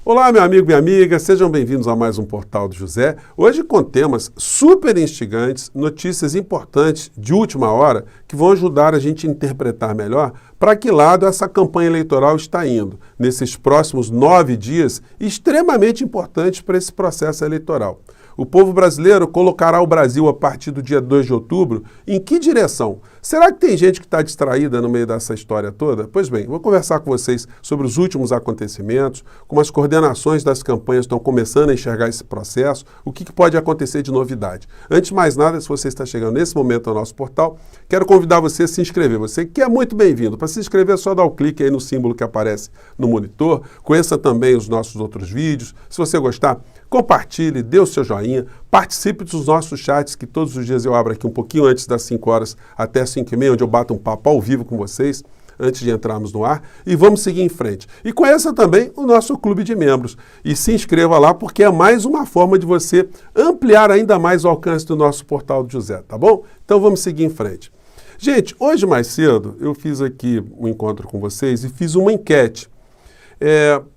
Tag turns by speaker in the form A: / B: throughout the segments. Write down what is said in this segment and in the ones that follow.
A: Olá, meu amigo, minha amiga, sejam bem-vindos a mais um Portal do José. Hoje com temas super instigantes, notícias importantes de última hora que vão ajudar a gente a interpretar melhor para que lado essa campanha eleitoral está indo nesses próximos 9 dias extremamente importantes para esse processo eleitoral. O povo brasileiro colocará o Brasil a partir do dia 2 de outubro em que direção? Será que tem gente que está distraída no meio dessa história toda? Pois bem, vou conversar com vocês sobre os últimos acontecimentos, como as coordenações das campanhas estão começando a enxergar esse processo, o que pode acontecer de novidade. Antes de mais nada, se você está chegando nesse momento ao nosso portal, quero convidar você a se inscrever. Você que é muito bem-vindo. Para se inscrever é só dar o clique aí no símbolo que aparece no monitor. Conheça também os nossos outros vídeos. Se você gostar, compartilhe, dê o seu joinha, participe dos nossos chats, que todos os dias eu abro aqui um pouquinho antes das 5 horas até 5h30, onde eu bato um papo ao vivo com vocês, antes de entrarmos no ar, e vamos seguir em frente. E conheça também o nosso clube de membros. E se inscreva lá, porque é mais uma forma de você ampliar ainda mais o alcance do nosso Portal do José, tá bom? Então vamos seguir em frente. Gente, hoje mais cedo eu fiz aqui um encontro com vocês e fiz uma enquete.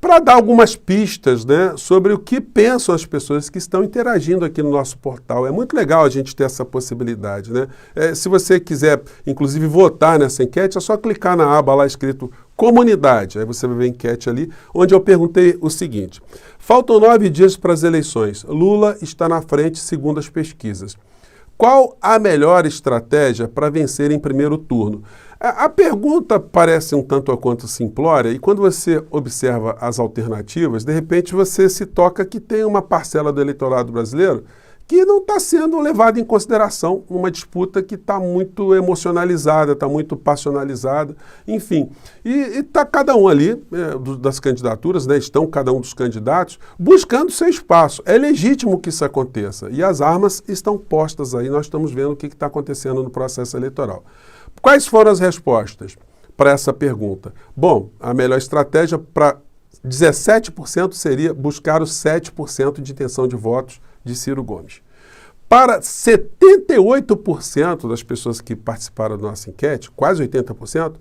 A: Para dar algumas pistas, né, sobre o que pensam as pessoas que estão interagindo aqui no nosso portal. É muito legal a gente ter essa possibilidade, né? Se você quiser, inclusive, votar nessa enquete, é só clicar na aba lá escrito Comunidade. Aí você vai ver a enquete ali, onde eu perguntei o seguinte: faltam 9 dias para as eleições. Lula está na frente, segundo as pesquisas. Qual a melhor estratégia para vencer em primeiro turno? A pergunta parece um tanto ou quanto simplória e quando você observa as alternativas, de repente você se toca que tem uma parcela do eleitorado brasileiro que não está sendo levada em consideração numa disputa que está muito emocionalizada, está muito passionalizada, enfim. E está cada um ali, das candidaturas, né, estão cada um dos candidatos buscando seu espaço. É legítimo que isso aconteça e as armas estão postas aí, nós estamos vendo o que está acontecendo no processo eleitoral. Quais foram as respostas para essa pergunta? Bom, a melhor estratégia para 17% seria buscar os 7% de intenção de votos de Ciro Gomes. Para 78% das pessoas que participaram da nossa enquete, quase 80%,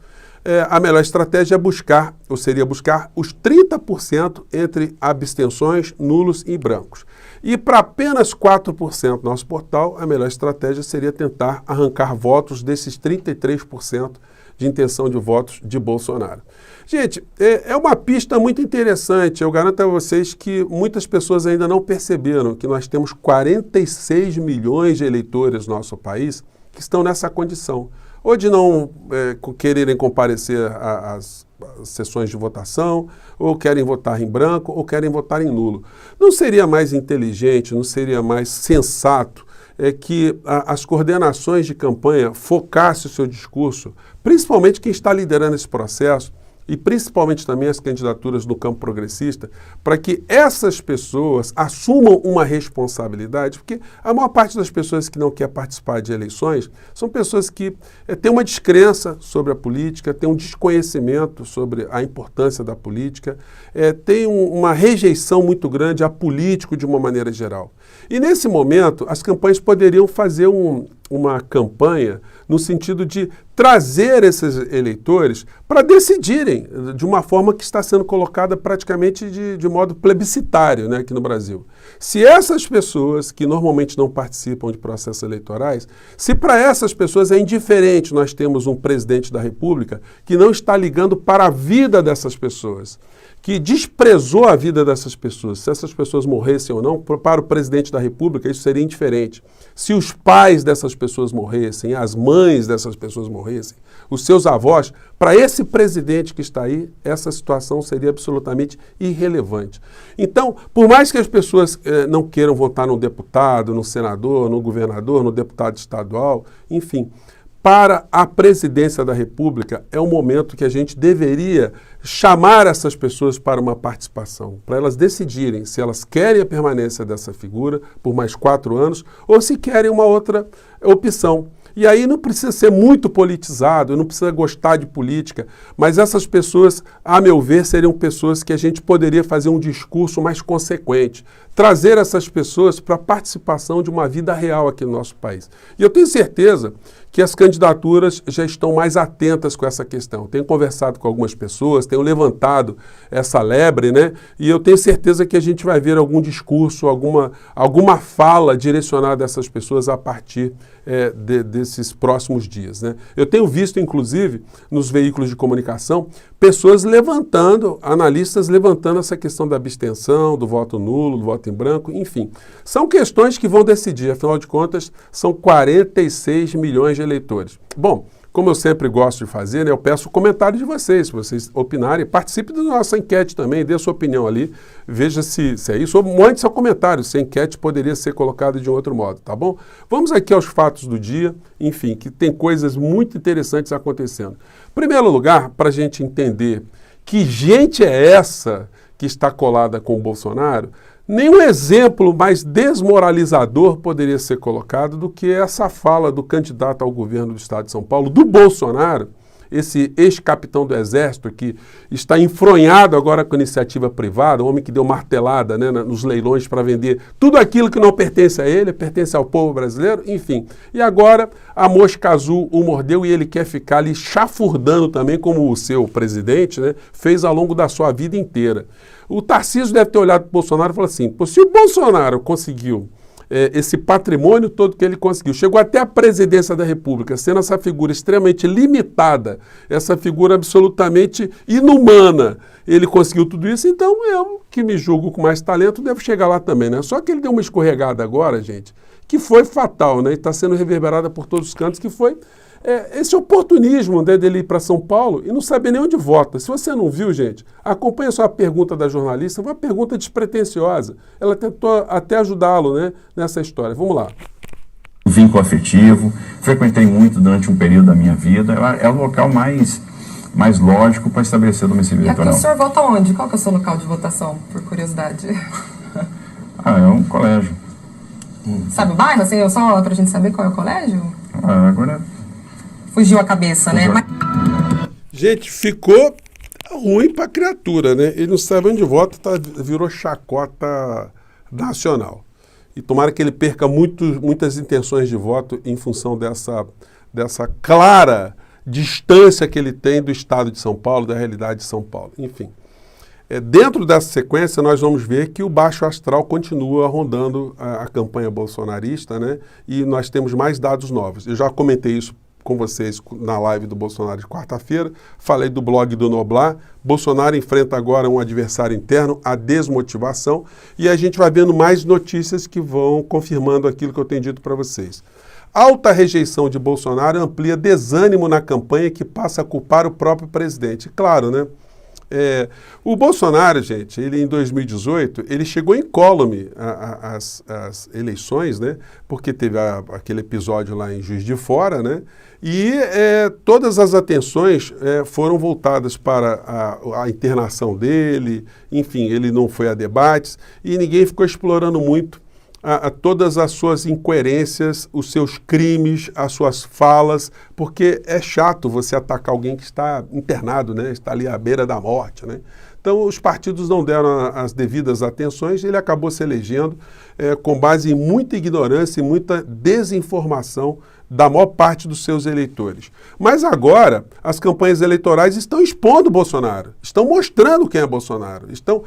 A: a melhor estratégia é buscar, ou seria buscar os 30% entre abstenções, nulos e brancos. E para apenas 4% do nosso portal, a melhor estratégia seria tentar arrancar votos desses 33% de intenção de votos de Bolsonaro. Gente, é uma pista muito interessante. Eu garanto a vocês que muitas pessoas ainda não perceberam que nós temos 46 milhões de eleitores no nosso país que estão nessa condição. Ou de não quererem comparecer às sessões de votação, ou querem votar em branco, ou querem votar em nulo. Não seria mais inteligente, não seria mais sensato que as coordenações de campanha focassem o seu discurso, principalmente quem está liderando esse processo, e principalmente também as candidaturas no campo progressista, para que essas pessoas assumam uma responsabilidade, porque a maior parte das pessoas que não quer participar de eleições são pessoas que têm uma descrença sobre a política, têm um desconhecimento sobre a importância da política, têm uma rejeição muito grande a político de uma maneira geral. E nesse momento, as campanhas poderiam fazer uma campanha no sentido de trazer esses eleitores para decidirem de uma forma que está sendo colocada praticamente de modo plebiscitário, né, aqui no Brasil. Se essas pessoas que normalmente não participam de processos eleitorais, se para essas pessoas é indiferente nós temos um presidente da República que não está ligando para a vida dessas pessoas, que desprezou a vida dessas pessoas, se essas pessoas morressem ou não, para o presidente da República isso seria indiferente. Se os pais dessas pessoas morressem, as mães dessas pessoas morressem, os seus avós, para esse presidente que está aí, essa situação seria absolutamente irrelevante. Então, por mais que as pessoas não queiram votar no deputado, no senador, no governador, no deputado estadual, enfim, para a presidência da República é um momento que a gente deveria chamar essas pessoas para uma participação, para elas decidirem se elas querem a permanência dessa figura por mais 4 anos ou se querem uma outra opção. E aí não precisa ser muito politizado, não precisa gostar de política, mas essas pessoas, a meu ver, seriam pessoas que a gente poderia fazer um discurso mais consequente, trazer essas pessoas para a participação de uma vida real aqui no nosso país. E eu tenho certeza que as candidaturas já estão mais atentas com essa questão. Tenho conversado com algumas pessoas, tenho levantado essa lebre, né? E eu tenho certeza que a gente vai ver algum discurso, alguma fala direcionada a essas pessoas a partir desses próximos dias, né? Eu tenho visto, inclusive, nos veículos de comunicação, pessoas levantando, analistas levantando essa questão da abstenção, do voto nulo, do voto em branco, enfim. São questões que vão decidir, afinal de contas, são 46 milhões de eleitores. Bom, como eu sempre gosto de fazer, né, eu peço o comentário de vocês, se vocês opinarem, participe da nossa enquete também, dê a sua opinião ali, veja se é isso, ou mande seu comentário, se a enquete poderia ser colocada de um outro modo, tá bom? Vamos aqui aos fatos do dia, enfim, que tem coisas muito interessantes acontecendo. Em primeiro lugar, para a gente entender que gente é essa que está colada com o Bolsonaro, nenhum exemplo mais desmoralizador poderia ser colocado do que essa fala do candidato ao governo do Estado de São Paulo, do Bolsonaro, esse ex-capitão do Exército que está enfronhado agora com iniciativa privada, um homem que deu martelada, né, nos leilões para vender tudo aquilo que não pertence a ele, pertence ao povo brasileiro, enfim. E agora a mosca azul o mordeu e ele quer ficar ali chafurdando também, como o seu presidente, né, fez ao longo da sua vida inteira. O Tarcísio deve ter olhado para o Bolsonaro e falado assim, pô, se o Bolsonaro conseguiu esse patrimônio todo que ele conseguiu, chegou até a presidência da República, sendo essa figura extremamente limitada, essa figura absolutamente inumana, ele conseguiu tudo isso, então eu, que me julgo com mais talento, devo chegar lá também, né? Só que ele deu uma escorregada agora, gente, que foi fatal, né? E está sendo reverberada por todos os cantos, que foi esse oportunismo, né, dele ir para São Paulo e não saber nem onde vota. Se você não viu, gente, acompanha só a pergunta da jornalista, uma pergunta despretensiosa. Ela tentou até ajudá-lo, né, nessa história. Vamos lá.
B: Vínculo afetivo, frequentei muito durante um período da minha vida. É o local mais lógico para estabelecer o domicílio eleitoral.
C: E aqui o senhor vota onde? Qual que é o seu local de votação, por curiosidade?
B: É um colégio.
C: Sabe o bairro, assim, só pra gente saber qual é o colégio?
B: Agora...
C: Fugiu a cabeça, né?
A: Gente, ficou ruim para a criatura, né? Ele não sabe onde vota, virou chacota nacional. E tomara que ele perca muitas intenções de voto em função dessa clara distância que ele tem do Estado de São Paulo, da realidade de São Paulo. Enfim, dentro dessa sequência nós vamos ver que o baixo astral continua rondando a campanha bolsonarista, né? E nós temos mais dados novos. Eu já comentei isso com vocês na live do Bolsonaro de quarta-feira, falei do blog do Noblar. Bolsonaro enfrenta agora um adversário interno, a desmotivação, e a gente vai vendo mais notícias que vão confirmando aquilo que eu tenho dito para vocês. Alta rejeição de Bolsonaro amplia desânimo na campanha que passa a culpar o próprio presidente. Claro, né? O Bolsonaro, gente, ele em 2018, ele chegou incólume às eleições, né? Porque teve aquele episódio lá em Juiz de Fora, né? E todas as atenções foram voltadas para a internação dele, enfim, ele não foi a debates e ninguém ficou explorando muito todas as suas incoerências, os seus crimes, as suas falas, porque é chato você atacar alguém que está internado, né? Está ali à beira da morte, né? Então, os partidos não deram as devidas atenções e ele acabou se elegendo com base em muita ignorância e muita desinformação da maior parte dos seus eleitores. Mas agora, as campanhas eleitorais estão expondo Bolsonaro, estão mostrando quem é Bolsonaro, estão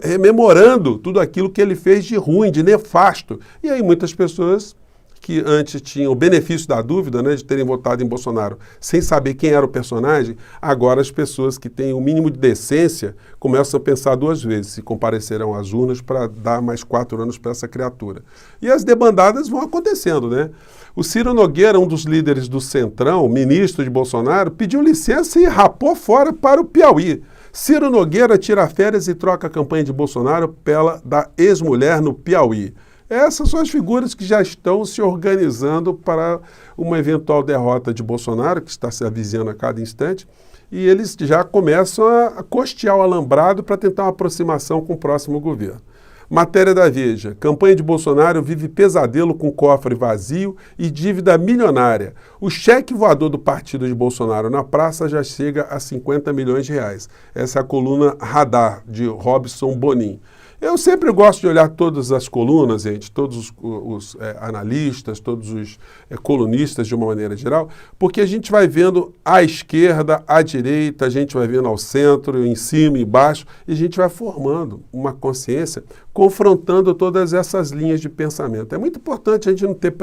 A: rememorando tudo aquilo que ele fez de ruim, de nefasto. E aí muitas pessoas que antes tinham o benefício da dúvida, né, de terem votado em Bolsonaro sem saber quem era o personagem, agora as pessoas que têm o mínimo de decência começam a pensar duas vezes se comparecerão às urnas para dar mais 4 anos para essa criatura. E as debandadas vão acontecendo, né? O Ciro Nogueira, um dos líderes do Centrão, ministro de Bolsonaro, pediu licença e rapou fora para o Piauí. Ciro Nogueira tira férias e troca a campanha de Bolsonaro pela da ex-mulher no Piauí. Essas são as figuras que já estão se organizando para uma eventual derrota de Bolsonaro, que está se avizinhando a cada instante, e eles já começam a costear o alambrado para tentar uma aproximação com o próximo governo. Matéria da Veja. Campanha de Bolsonaro vive pesadelo com cofre vazio e dívida milionária. O cheque voador do partido de Bolsonaro na praça já chega a 50 milhões de reais. Essa é a coluna Radar, de Robson Bonin. Eu sempre gosto de olhar todas as colunas, gente, todos os analistas, todos os colunistas de uma maneira geral, porque a gente vai vendo à esquerda, à direita, a gente vai vendo ao centro, em cima, embaixo, e a gente vai formando uma consciência, confrontando todas essas linhas de pensamento. É muito importante a gente não ter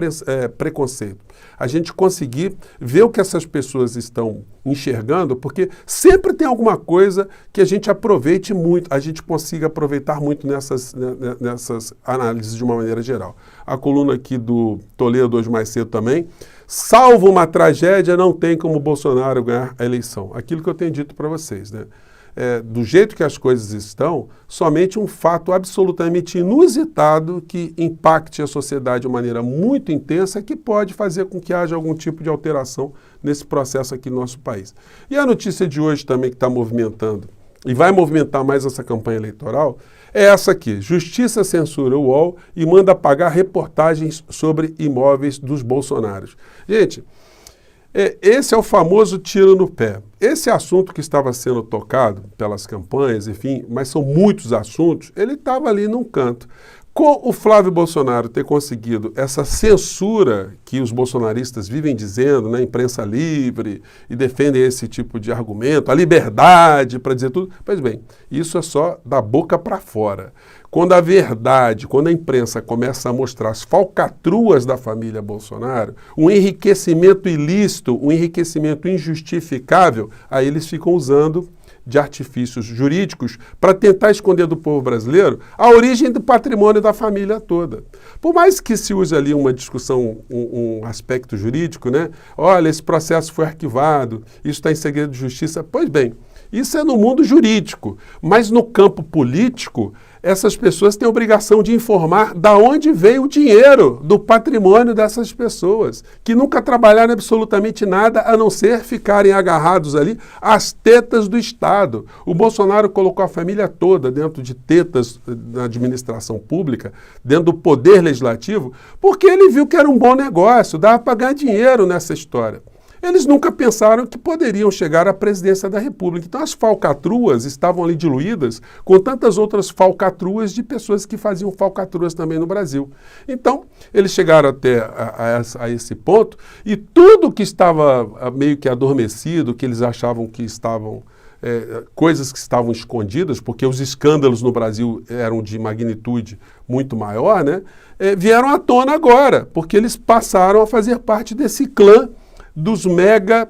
A: preconceito, a gente conseguir ver o que essas pessoas estão enxergando, porque sempre tem alguma coisa que a gente aproveite muito, a gente consiga aproveitar muito nessas análises de uma maneira geral. A coluna aqui do Toledo hoje mais cedo também, salvo uma tragédia, não tem como Bolsonaro ganhar a eleição. Aquilo que eu tenho dito para vocês, né? Do jeito que as coisas estão, somente um fato absolutamente inusitado que impacte a sociedade de uma maneira muito intensa que pode fazer com que haja algum tipo de alteração nesse processo aqui no nosso país. E a notícia de hoje também que está movimentando, e vai movimentar mais essa campanha eleitoral, é essa aqui. Justiça censura o UOL e manda apagar reportagens sobre imóveis dos bolsonaros. Gente, esse é o famoso tiro no pé. Esse assunto que estava sendo tocado pelas campanhas, enfim, mas são muitos assuntos, ele estava ali num canto. Com o Flávio Bolsonaro ter conseguido essa censura que os bolsonaristas vivem dizendo, né, imprensa livre, e defendem esse tipo de argumento, a liberdade para dizer tudo, pois bem, isso é só da boca para fora. Quando a verdade, quando a imprensa começa a mostrar as falcatruas da família Bolsonaro, um enriquecimento ilícito, um enriquecimento injustificável, aí eles ficam usando de artifícios jurídicos para tentar esconder do povo brasileiro a origem do patrimônio da família toda. Por mais que se use ali uma discussão, um aspecto jurídico, né? Olha, esse processo foi arquivado, isso está em segredo de justiça. Pois bem, isso é no mundo jurídico, mas no campo político, essas pessoas têm a obrigação de informar da onde veio o dinheiro do patrimônio dessas pessoas, que nunca trabalharam absolutamente nada a não ser ficarem agarrados ali às tetas do Estado. O Bolsonaro colocou a família toda dentro de tetas da administração pública, dentro do poder legislativo, porque ele viu que era um bom negócio, dava para ganhar dinheiro nessa história. Eles nunca pensaram que poderiam chegar à presidência da República. Então as falcatruas estavam ali diluídas com tantas outras falcatruas de pessoas que faziam falcatruas também no Brasil. Então eles chegaram até a esse ponto e tudo que estava meio que adormecido, que eles achavam que estavam... coisas que estavam escondidas, porque os escândalos no Brasil eram de magnitude muito maior, né? Vieram à tona agora, porque eles passaram a fazer parte desse clã dos mega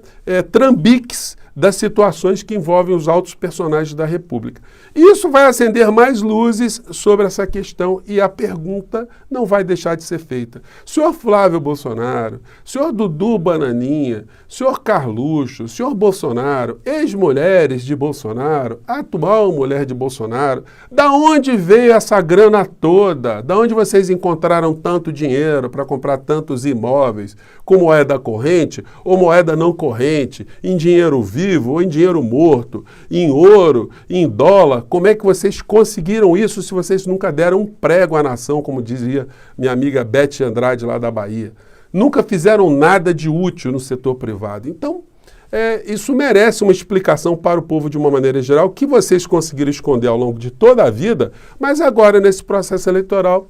A: trambiques das situações que envolvem os altos personagens da República. Isso vai acender mais luzes sobre essa questão e a pergunta não vai deixar de ser feita. Senhor Flávio Bolsonaro, senhor Dudu Bananinha, senhor Carluxo, senhor Bolsonaro, ex-mulheres de Bolsonaro, atual mulher de Bolsonaro, da onde veio essa grana toda? Da onde vocês encontraram tanto dinheiro para comprar tantos imóveis, com moeda corrente ou moeda não corrente, em dinheiro vivo ou em dinheiro morto, em ouro, em dólar? Como é que vocês conseguiram isso se vocês nunca deram um prego à nação, como dizia minha amiga Beth Andrade lá da Bahia? Nunca fizeram nada de útil no setor privado. Então, isso merece uma explicação para o povo de uma maneira geral, que vocês conseguiram esconder ao longo de toda a vida, mas agora, nesse processo eleitoral,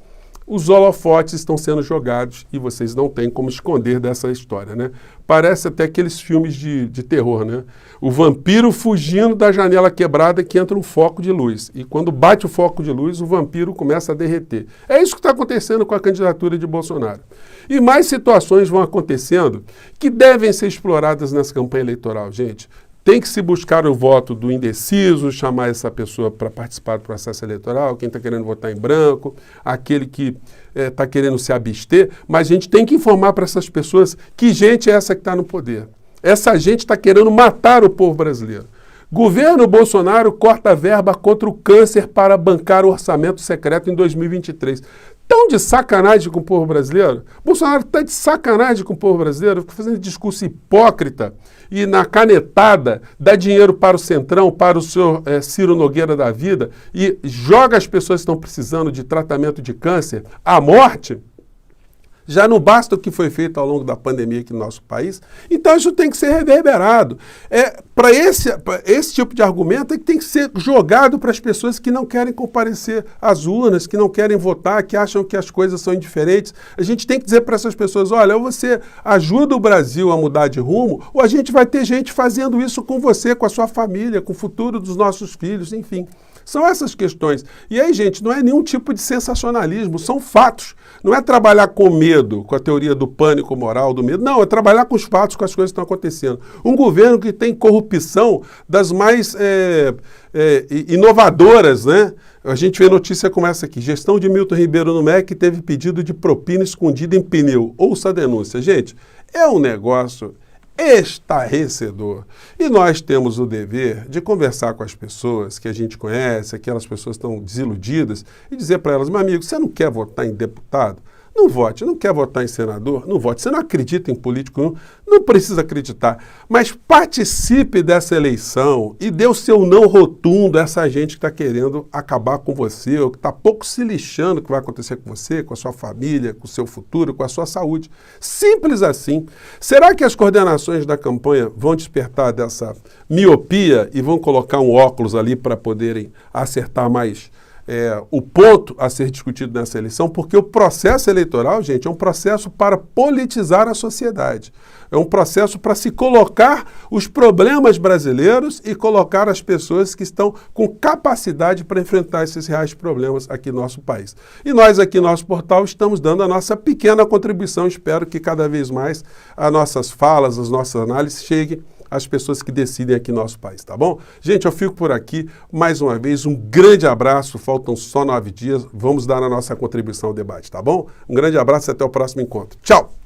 A: os holofotes estão sendo jogados e vocês não têm como esconder dessa história, né? Parece até aqueles filmes de terror, né? O vampiro fugindo da janela quebrada que entra um foco de luz. E quando bate o foco de luz, o vampiro começa a derreter. É isso que está acontecendo com a candidatura de Bolsonaro. E mais situações vão acontecendo que devem ser exploradas nessa campanha eleitoral, gente. Tem que se buscar o voto do indeciso, chamar essa pessoa para participar do processo eleitoral, quem está querendo votar em branco, aquele que está querendo se abster, mas a gente tem que informar para essas pessoas que gente é essa que está no poder. Essa gente está querendo matar o povo brasileiro. Governo Bolsonaro corta verba contra o câncer para bancar o orçamento secreto em 2023. Tão de sacanagem com o povo brasileiro? Bolsonaro está de sacanagem com o povo brasileiro, fica fazendo discurso hipócrita e na canetada dá dinheiro para o Centrão, para o senhor Ciro Nogueira da vida e joga as pessoas que estão precisando de tratamento de câncer à morte. Já não basta o que foi feito ao longo da pandemia aqui no nosso país. Então isso tem que ser reverberado. Para esse tipo de argumento é que tem que ser jogado para as pessoas que não querem comparecer às urnas, que não querem votar, que acham que as coisas são indiferentes. A gente tem que dizer para essas pessoas, olha, ou você ajuda o Brasil a mudar de rumo, ou a gente vai ter gente fazendo isso com você, com a sua família, com o futuro dos nossos filhos, enfim. São essas questões. E aí, gente, não é nenhum tipo de sensacionalismo, são fatos. Não é trabalhar com medo, com a teoria do pânico moral, do medo. Não, é trabalhar com os fatos, com as coisas que estão acontecendo. Um governo que tem corrupção das mais inovadoras, né? A gente vê notícia como essa aqui. Gestão de Milton Ribeiro no MEC teve pedido de propina escondida em pneu. Ouça a denúncia. Gente, é um negócio estarrecedor. E nós temos o dever de conversar com as pessoas que a gente conhece, aquelas pessoas que estão desiludidas, e dizer para elas, meu amigo, você não quer votar em deputado? Não vote. Não quer votar em senador? Não vote. Você não acredita em político? Não precisa acreditar. Mas participe dessa eleição e dê o seu não rotundo a essa gente que está querendo acabar com você, ou que está pouco se lixando o que vai acontecer com você, com a sua família, com o seu futuro, com a sua saúde. Simples assim. Será que as coordenações da campanha vão despertar dessa miopia e vão colocar um óculos ali para poderem acertar mais o ponto a ser discutido nessa eleição? Porque o processo eleitoral, gente, é um processo para politizar a sociedade. É um processo para se colocar os problemas brasileiros e colocar as pessoas que estão com capacidade para enfrentar esses reais problemas aqui no nosso país. E nós aqui no nosso portal estamos dando a nossa pequena contribuição. Espero que cada vez mais as nossas falas, as nossas análises cheguem às pessoas que decidem aqui no nosso país, tá bom? Gente, eu fico por aqui. Mais uma vez, um grande abraço. Faltam só 9 dias. Vamos dar a nossa contribuição ao debate, tá bom? Um grande abraço e até o próximo encontro. Tchau!